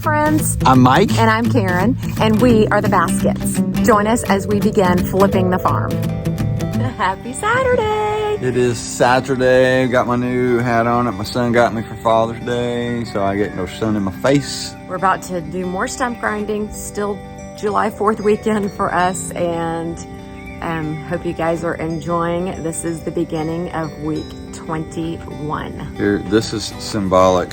friends. I'm Mike. And I'm Karen, and we are the Baskets. Join us as we begin flipping the farm. Happy Saturday! It is Saturday. Got my new hat on that my son got me for Father's Day, so I get no sun in my face. We're about to do more stump grinding. Still July 4th weekend for us, and hope you guys are enjoying. This is the beginning of week 21. Here, this is symbolic.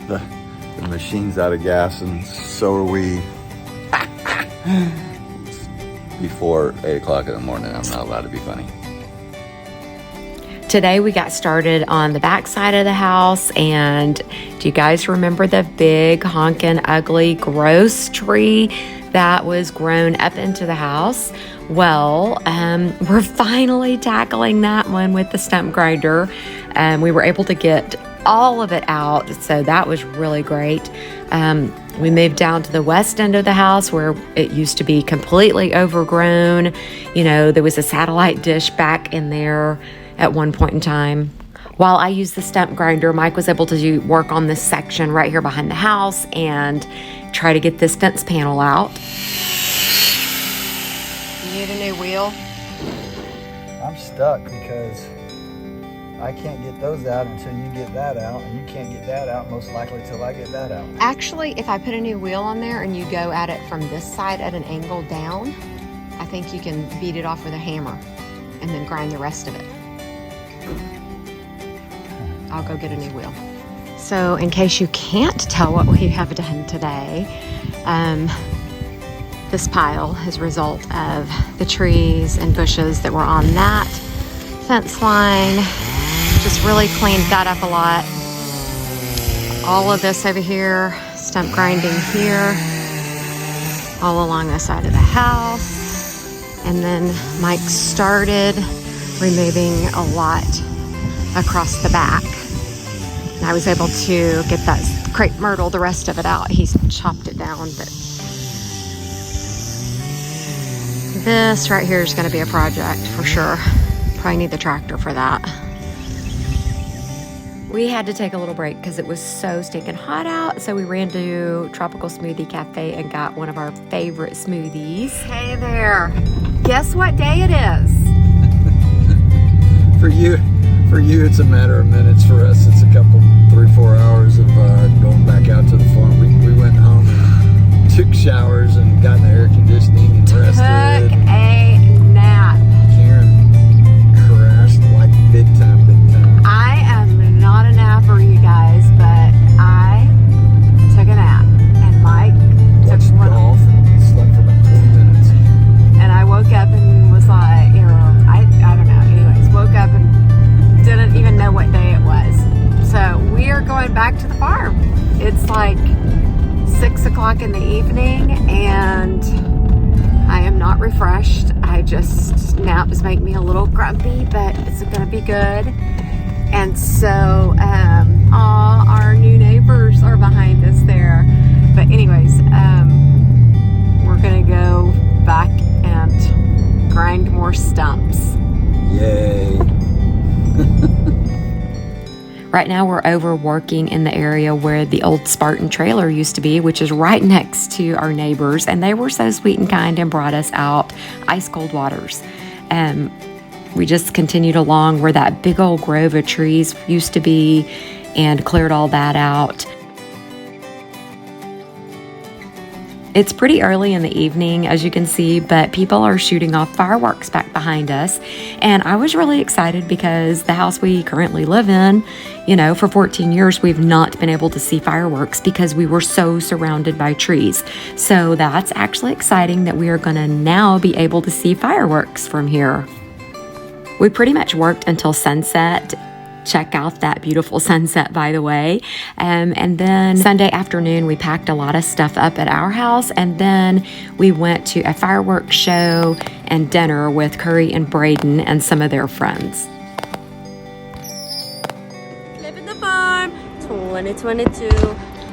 The machine's out of gas, and so are we. Before 8 o'clock in the morning, I'm not allowed to be funny. Today we got started on the back side of the house, and do you guys remember the big honkin' ugly gross tree that was grown up into the house? Well, we're finally tackling that one with the stump grinder. We were able to get all of it out, so that was really great. We moved down to the west end of the house where it used to be completely overgrown. You know, there was a satellite dish back in there at one point in time. While I used the stump grinder, Mike was able to work on this section right here behind the house and try to get this fence panel out. You need a new wheel? I'm stuck because I can't get those out until you get that out, and you can't get that out most likely till I get that out. Actually, if I put a new wheel on there and you go at it from this side at an angle down, I think you can beat it off with a hammer and then grind the rest of it. I'll go get a new wheel. So in case you can't tell what we have done today, this pile is a result of the trees and bushes that were on that fence line. Just really cleaned that up a lot. All of this over here, stump grinding here, all along the side of the house. And then Mike started removing a lot across the back. And I was able to get that crepe myrtle, the rest of it out. He's chopped it down, but this right here is going to be a project for sure. Probably need the tractor for that. We had to take a little break because it was so stinking hot out. So we ran to Tropical Smoothie Cafe and got one of our favorite smoothies. Hey there. Guess what day it is? For you, it's a matter of minutes. For us, it's a couple, 3-4 hours of going back out to the farm. We went home and took showers and got in the air conditioning and rested. Took a nap. Karen crashed like big time. I am not a napper, you guys, but I took a nap, and Mike took one. Golf and slept for about 20 minutes. And I woke up and was like, you know, I don't know. Anyways, woke up and didn't even know what day it was. So we are going back to the farm. It's like 6 o'clock in the evening, and I am not refreshed. Naps make me a little grumpy, but it's gonna be good. And so all our new neighbors are behind us there. But anyways, we're gonna go back and grind more stumps. Yay. Right now we're over working in the area where the old Spartan trailer used to be, which is right next to our neighbors. And they were so sweet and kind and brought us out ice cold waters. We just continued along where that big old grove of trees used to be and cleared all that out. It's pretty early in the evening, as you can see, but people are shooting off fireworks back behind us. And I was really excited because the house we currently live in, you know, for 14 years, we've not been able to see fireworks because we were so surrounded by trees. So that's actually exciting that we are going to now be able to see fireworks from here. We pretty much worked until sunset. Check out that beautiful sunset, by the way. And then Sunday afternoon, we packed a lot of stuff up at our house, and then we went to a fireworks show and dinner with Curry and Braden and some of their friends. Living the farm, 2022.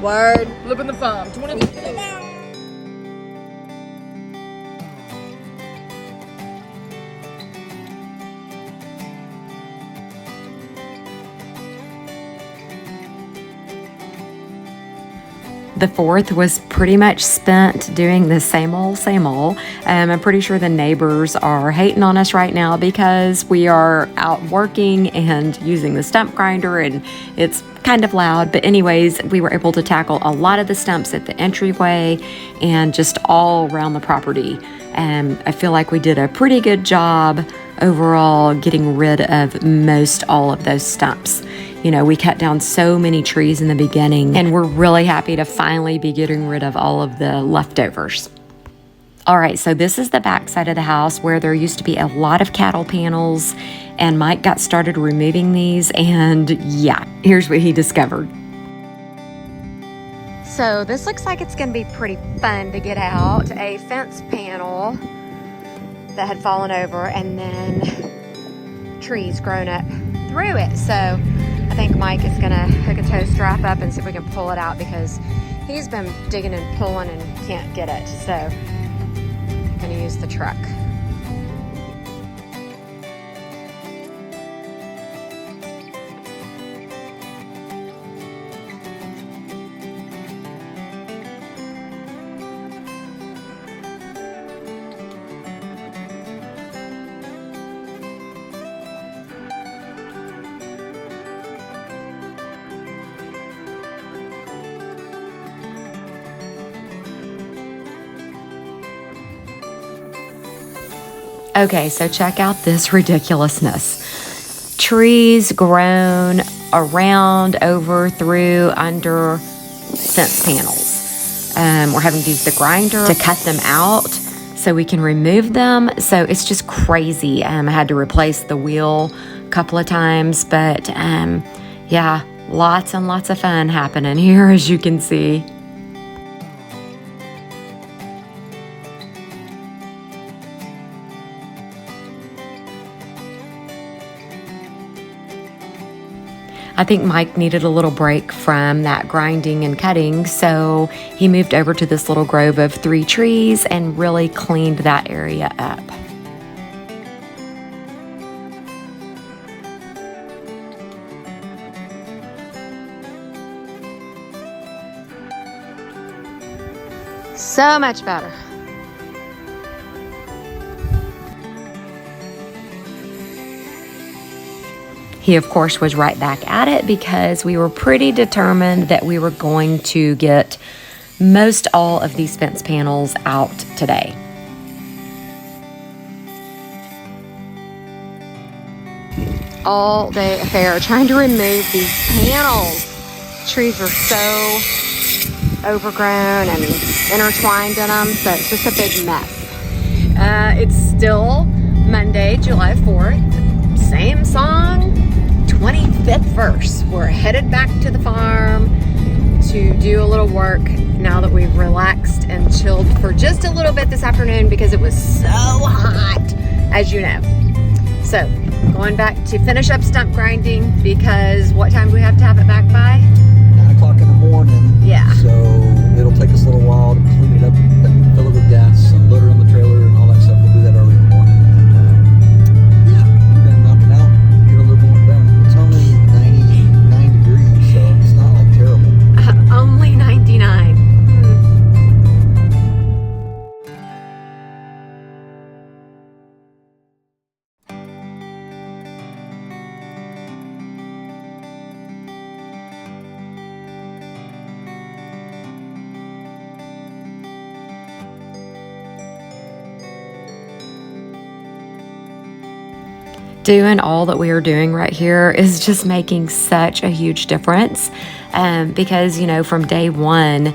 Word. Living the farm, 2022. The 4th was pretty much spent doing the same old, same old. I'm pretty sure the neighbors are hating on us right now because we are out working and using the stump grinder, and it's kind of loud. But anyways, we were able to tackle a lot of the stumps at the entryway and just all around the property. I feel like we did a pretty good job overall getting rid of most all of those stumps. You know, we cut down so many trees in the beginning, and we're really happy to finally be getting rid of all of the leftovers. All right, so this is the back side of the house where there used to be a lot of cattle panels, and Mike got started removing these, and yeah, here's what he discovered. So this looks like it's gonna be pretty fun to get out. A fence panel that had fallen over, and then trees grown up through it. So I think Mike is gonna hook a tow strap up and see if we can pull it out, because he's been digging and pulling and can't get it. So I'm gonna use the truck. Okay, so check out this ridiculousness. Trees grown around, over, through, under fence panels. We're having to use the grinder to cut them out so we can remove them. So it's just crazy. I had to replace the wheel a couple of times, but yeah, lots and lots of fun happening here, as you can see. I think Mike needed a little break from that grinding and cutting, so he moved over to this little grove of 3 trees and really cleaned that area up. So much better. He, of course, was right back at it because we were pretty determined that we were going to get most all of these fence panels out today. All day affair trying to remove these panels. Trees are so overgrown and intertwined in them, so it's just a big mess. It's still Monday, July 4th. Same song. 25th verse. We're headed back to the farm to do a little work now that we've relaxed and chilled for just a little bit this afternoon because it was so hot, as you know. So going back to finish up stump grinding, because what time do we have to have it back by? 9 o'clock in the morning. Yeah. So it'll take us a little while to clean it up, fill it with gas, unload it on the trailer and all that stuff. We'll do that early in the morning. And yeah, we're gonna knock it out, get a little more done. It's only 99 degrees, so it's not like terrible. Only 99. Doing all that we are doing right here is just making such a huge difference, because, you know, from day one,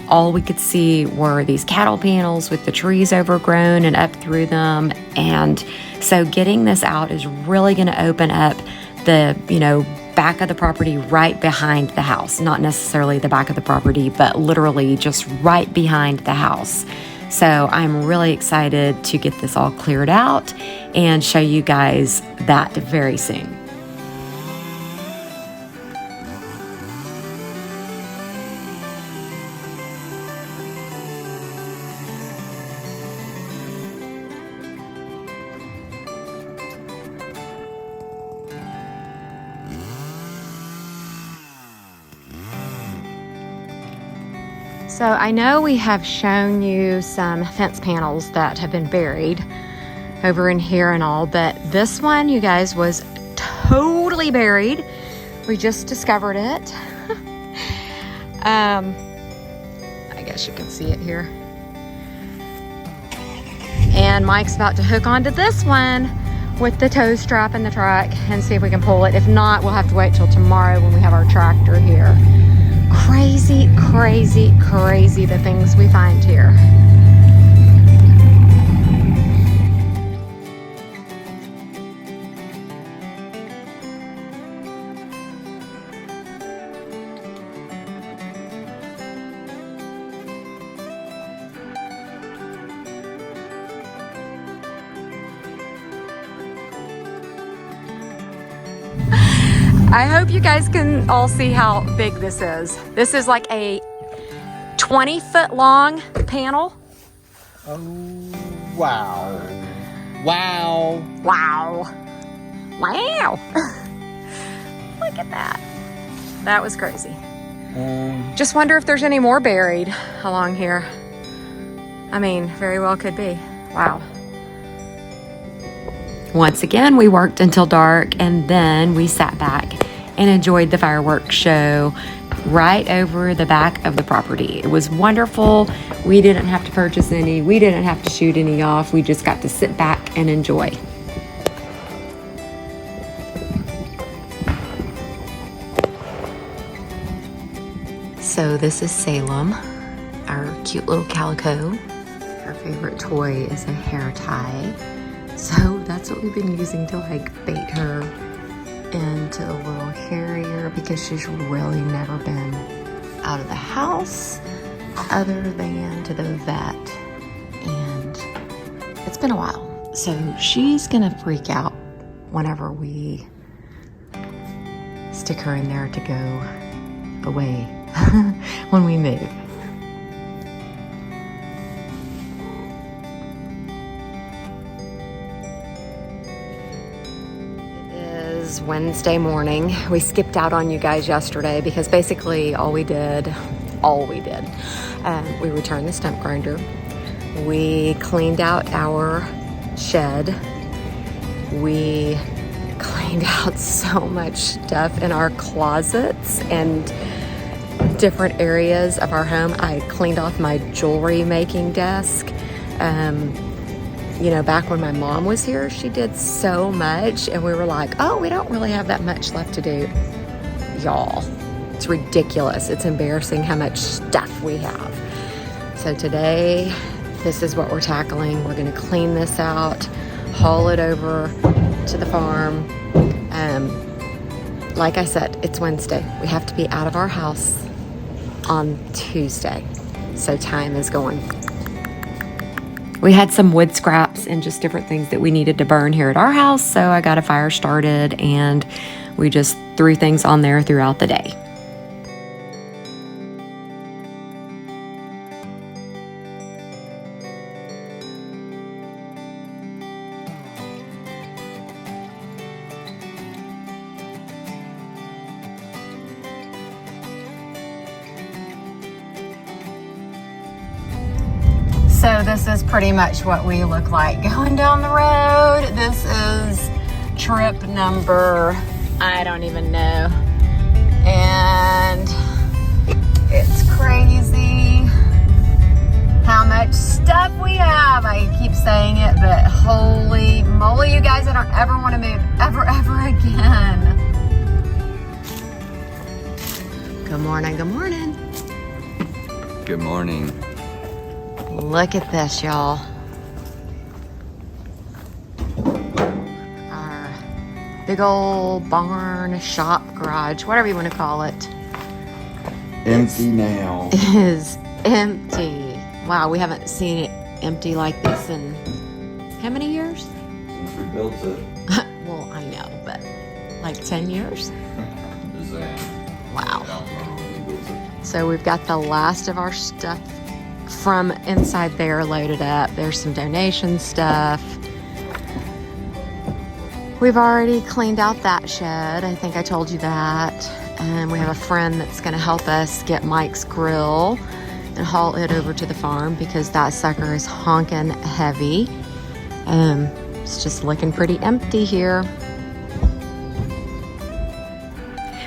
all we could see were these cattle panels with the trees overgrown and up through them. And so getting this out is really going to open up the, you know, back of the property right behind the house. Not necessarily the back of the property, but literally just right behind the house. So I'm really excited to get this all cleared out and show you guys that very soon. So I know we have shown you some fence panels that have been buried over in here and all, but this one, you guys, was totally buried. We just discovered it. I guess you can see it here. And Mike's about to hook onto this one with the tow strap in the truck and see if we can pull it. If not, we'll have to wait till tomorrow when we have our tractor here. Crazy, crazy, crazy the things we find here. I hope you guys can all see how big this is. This is like a 20-foot long panel. Oh, wow. Wow. Wow. Wow. Look at that. That was crazy. Just wonder if there's any more buried along here. I mean, very well could be. Wow. Once again, we worked until dark and then we sat back and enjoyed the fireworks show right over the back of the property. It was wonderful. We didn't have to purchase any. We didn't have to shoot any off. We just got to sit back and enjoy. So this is Salem, our cute little calico. Her favorite toy is a hair tie. So that's what we've been using to like bait her into a little carrier because she's really never been out of the house other than to the vet. And it's been a while. So she's gonna freak out whenever we stick her in there to go away when we move. Wednesday morning. We skipped out on you guys yesterday because basically all we did, we returned the stump grinder. We cleaned out our shed. We cleaned out so much stuff in our closets and different areas of our home. I cleaned off my jewelry making desk. You know, back when my mom was here, she did so much and we were like, oh, we don't really have that much left to do. Y'all, it's ridiculous. It's embarrassing how much stuff we have. So today, this is what we're tackling. We're gonna clean this out, haul it over to the farm. Like I said, it's Wednesday. We have to be out of our house on Tuesday. So time is going. We had some wood scraps and just different things that we needed to burn here at our house, so I got a fire started and we just threw things on there throughout the day. So this is pretty much what we look like going down the road. This is trip number, I don't even know. And it's crazy how much stuff we have. I keep saying it, but holy moly, you guys, I don't ever want to move ever again. Good morning, good morning. Good morning. Look at this, y'all. Our big old barn, shop, garage, whatever you want to call it. Empty now. Is empty. Wow, we haven't seen it empty like this in how many years? Since we built it. Well, I know, but like 10 years? Wow. So we've got the last of our stuff from inside there loaded up. There's some donation stuff. We've already cleaned out that shed. I think I told you that. And we have a friend that's gonna help us get Mike's grill and haul it over to the farm because that sucker is honking heavy. It's just looking pretty empty here.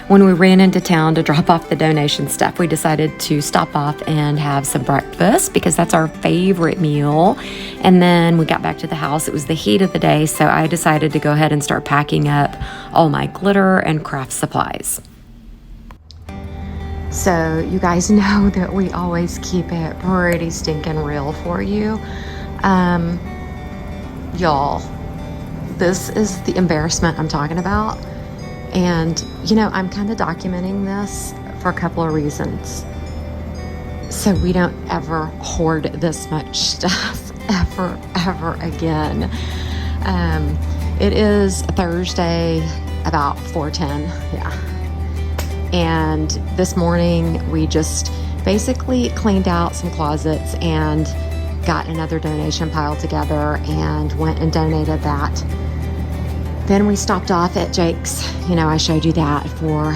When we ran into town to drop off the donation stuff, we decided to stop off and have some breakfast because that's our favorite meal. And then we got back to the house. It was the heat of the day, so I decided to go ahead and start packing up all my glitter and craft supplies. So you guys know that we always keep it pretty stinking real for you. Y'all, this is the embarrassment I'm talking about. And, you know, I'm kind of documenting this for a couple of reasons. So we don't ever hoard this much stuff ever again. It is Thursday, about 4:10, yeah. And this morning we just basically cleaned out some closets and got another donation pile together and went and donated that. Then we stopped off at Jake's. You know, I showed you that for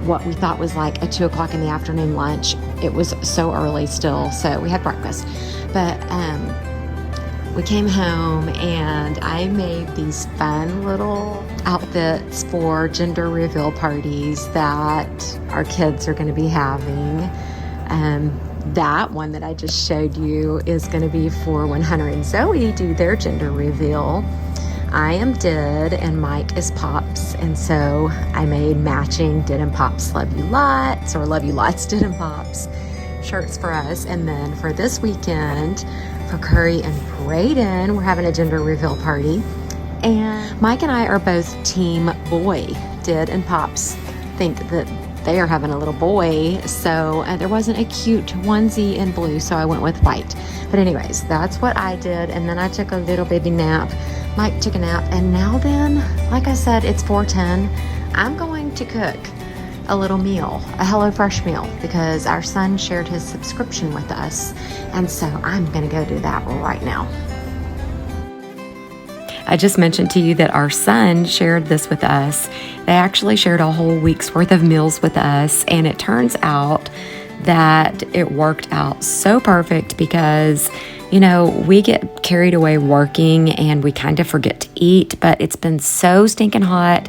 what we thought was like a 2 o'clock in the afternoon lunch. It was so early still, so we had breakfast. But we came home and I made these fun little outfits for gender reveal parties that our kids are going to be having. That one that I just showed you is going to be for when Hunter and Zoe do their gender reveal. I am Did and Mike is Pops, and so I made matching Did and Pops Love You Lots, or Love You Lots Did and Pops shirts for us. And then for this weekend, for Curry and Brayden, we're having a gender reveal party. And Mike and I are both team boy. Did and Pops think that they are having a little boy, so there wasn't a cute onesie in blue, so I went with white. But anyways, that's what I did. And then I took a little baby nap. Mike took a nap, and now then, like I said, it's 4:10. I'm going to cook a little meal, a HelloFresh meal, because our son shared his subscription with us, and so I'm gonna go do that right now. I just mentioned to you that our son shared this with us. They actually shared a whole week's worth of meals with us, and it turns out that it worked out so perfect because, you know, we get carried away working and we kind of forget to eat, but it's been so stinking hot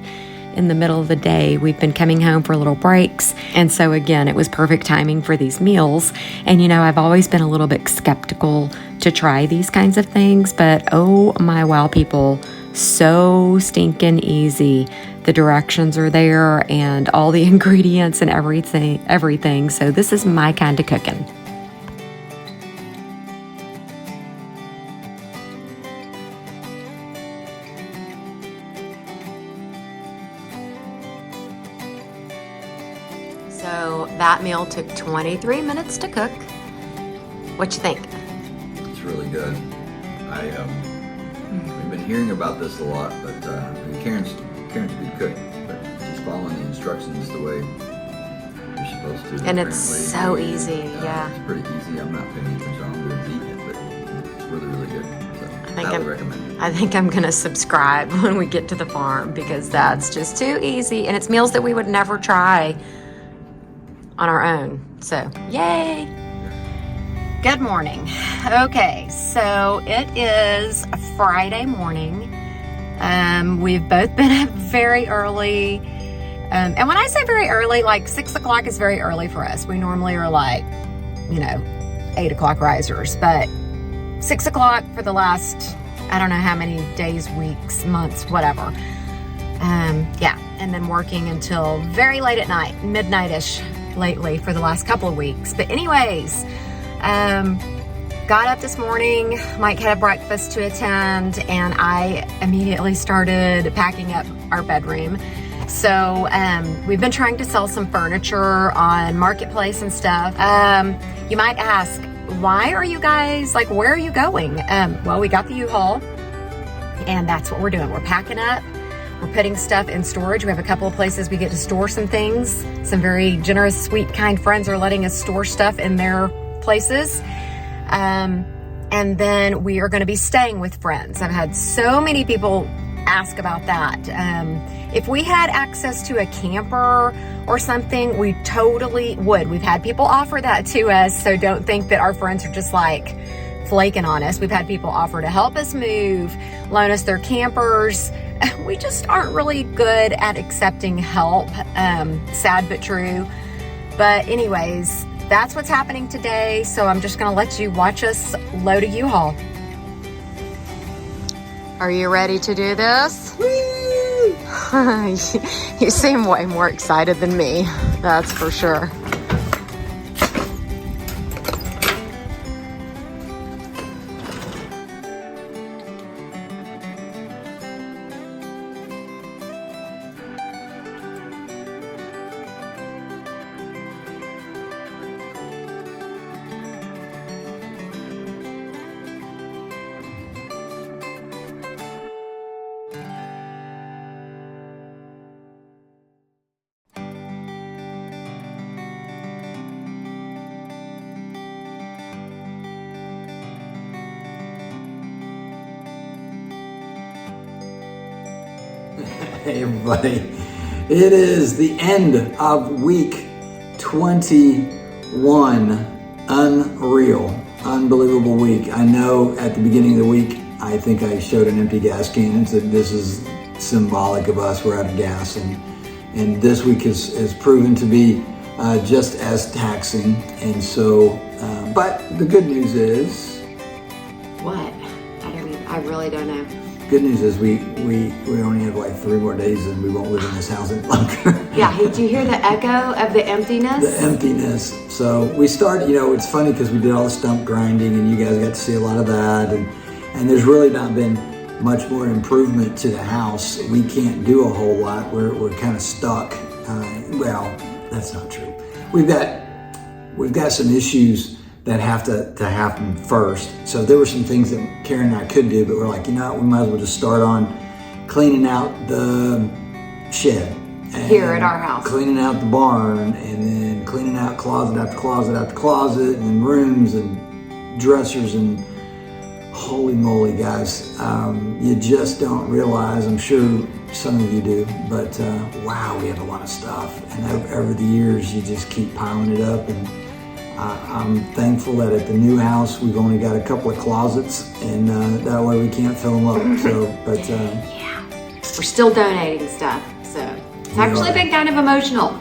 in the middle of the day. We've been coming home for little breaks, and so again, it was perfect timing for these meals. And you know, I've always been a little bit skeptical to try these kinds of things, but oh my wow, people, so stinking easy. The directions are there and all the ingredients and everything. So this is my kind of cooking. So that meal took 23 minutes to cook. What you think? It's really good. We've been hearing about this a lot, but Karen's a good cook, but just following the instructions the way you're supposed to. And it's so easy, yeah. It's pretty easy. I'm not paying attention. I'm doing eating it, but it's really, really good. So I highly recommend it. I think I'm gonna subscribe when we get to the farm because that's just too easy, and it's meals that we would never try on our own. So yay! Good morning. Okay, so it is a Friday morning. We've both been up very early. And when I say very early, like 6 o'clock is very early for us. We normally are like, 8 o'clock risers, but 6 o'clock for the last, I don't know how many days, weeks, months, whatever. Yeah, and then working until very late at night, midnight-ish lately for the last couple of weeks. But anyways, got up this morning, Mike had a breakfast to attend, and I immediately started packing up our bedroom. So we've been trying to sell some furniture on Marketplace and stuff. You might ask, why are you guys, where are you going? Well, we got the U-Haul, and that's what we're doing. We're packing up. We're putting stuff in storage. We have a couple of places we get to store some things. Some very generous, sweet, kind friends are letting us store stuff in their places. And then we are going to be staying with friends. I've had so many people ask about that. If we had access to a camper or something, we totally would. We've had people offer that to us, so don't think that our friends are just like flaking on us. We've had people offer to help us move, loan us their campers. We just aren't really good at accepting help. Sad but true. But anyways, that's what's happening today. So I'm just gonna let you watch us load a U-Haul. Are you ready to do this? You seem way more excited than me, that's for sure. Hey everybody, it is the end of week 21. Unreal, unbelievable week. I know at the beginning of the week, I think I showed an empty gas can and said this is symbolic of us, we're out of gas. And this week has proven to be just as taxing. And so, but the good news is... What? I really don't know. Good news is we only have like 3 more days and we won't live in this house any longer. Yeah, hey, did you hear the echo of the emptiness? The emptiness. So we started, it's funny because we did all the stump grinding and you guys got to see a lot of that. And there's really not been much more improvement to the house. We can't do a whole lot. We're kind of stuck. Well, that's not true. We've got some issues that have to happen first. So there were some things that Karen and I could do, but we're like, we might as well just start on cleaning out the shed. Here at our house. Cleaning out the barn, and then cleaning out closet after closet after closet, and rooms and dressers, and holy moly, guys. You just don't realize, I'm sure some of you do, but wow, we have a lot of stuff. And over the years, you just keep piling it up. And I'm thankful that at the new house we've only got a couple of closets, and that way we can't fill them up. So, but yeah, we're still donating stuff, so it's actually been kind of emotional.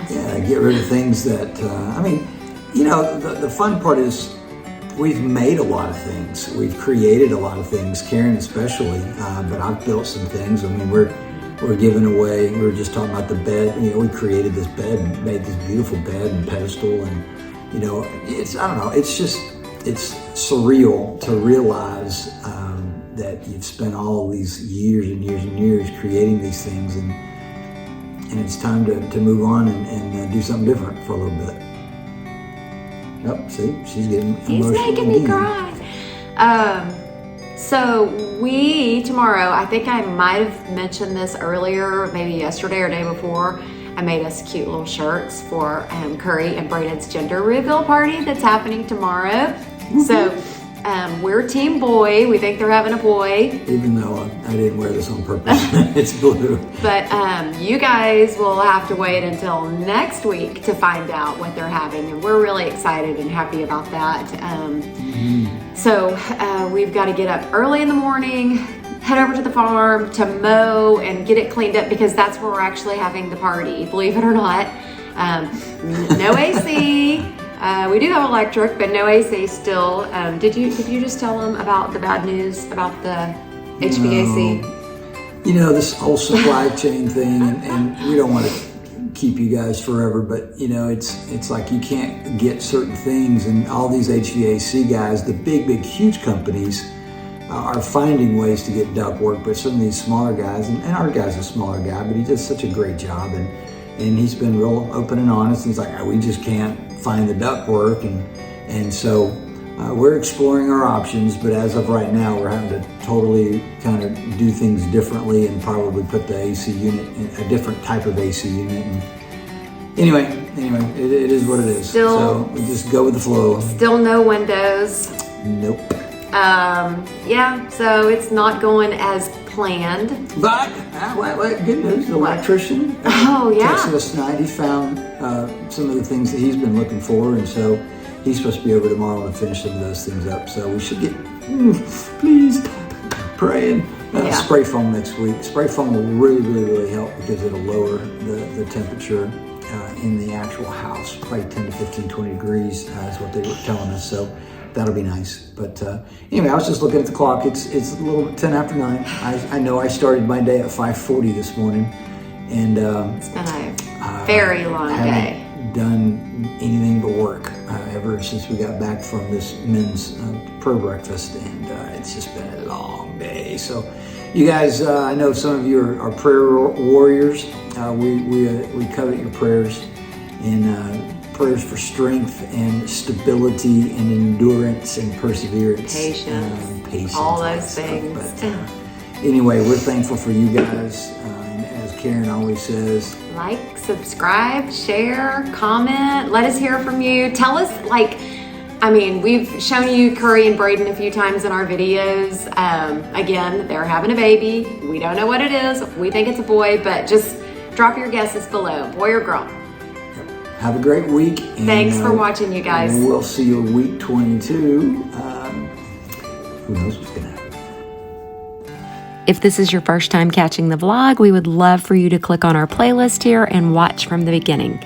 Yeah, get rid of things that the fun part is we've made a lot of things, we've created a lot of things, Karen especially, but I've built some things. I mean, we're giving away, we were just talking about the bed, we created this bed and made this beautiful bed and pedestal, and it's surreal to realize that you've spent all of these years and years and years creating these things, and it's time to move on and do something different for a little bit. Yep, see, she's getting emotional. He's making me cry. So tomorrow, I think I might have mentioned this earlier, maybe yesterday or day before, I made us cute little shirts for Curry and Braden's gender reveal party that's happening tomorrow. Mm-hmm. So we're team boy. We think they're having a boy. Even though I didn't wear this on purpose. It's blue. But you guys will have to wait until next week to find out what they're having. And we're really excited and happy about that. So we've got to get up early in the morning, head over to the farm to mow and get it cleaned up, because that's where we're actually having the party, believe it or not. No AC. We do have electric, but no AC still. Did you just tell them about the bad news about the HVAC? No. This whole supply chain thing, and we don't want to keep you guys forever, but it's like you can't get certain things, and all these HVAC guys, the big huge companies, are finding ways to get ductwork, but some of these smaller guys, and our guy's a smaller guy, but he does such a great job, and he's been real open and honest. He's like, we just can't find the ductwork, and so we're exploring our options, but as of right now, we're having to totally kind of do things differently and probably put the AC unit in a different type of AC unit. And anyway, it is what it is. So we just go with the flow. Still no windows. Nope. Yeah, so it's not going as planned. But, good news, the electrician texted us tonight. He found some of the things that he's been looking for, and so he's supposed to be over tomorrow and finish some of those things up. So we should get, please, praying, spray foam next week. Spray foam will really help because it'll lower the temperature in the actual house, probably 10 to 15, 20 degrees is what they were telling us. So that'll be nice. But anyway, I was just looking at the clock. It's a little 10 after 9. I know I started my day at 5:40 this morning, and it's been a very long day. Done anything but work ever since we got back from this men's prayer breakfast, and it's just been a long day. So you guys, I know some of you are prayer warriors. We covet your prayers, and prayers for strength and stability and endurance and perseverance. Patience, all those things. But anyway, we're thankful for you guys, and as Karen always says, like, subscribe, share, comment, let us hear from you. Tell us, we've shown you Curry and Braden a few times in our videos. Again, they're having a baby. We don't know what it is. We think it's a boy, but just drop your guesses below, boy or girl. Have a great week. And, thanks for watching, you guys. We'll see you in week 22. Who knows what's going to happen. If this is your first time catching the vlog, we would love for you to click on our playlist here and watch from the beginning.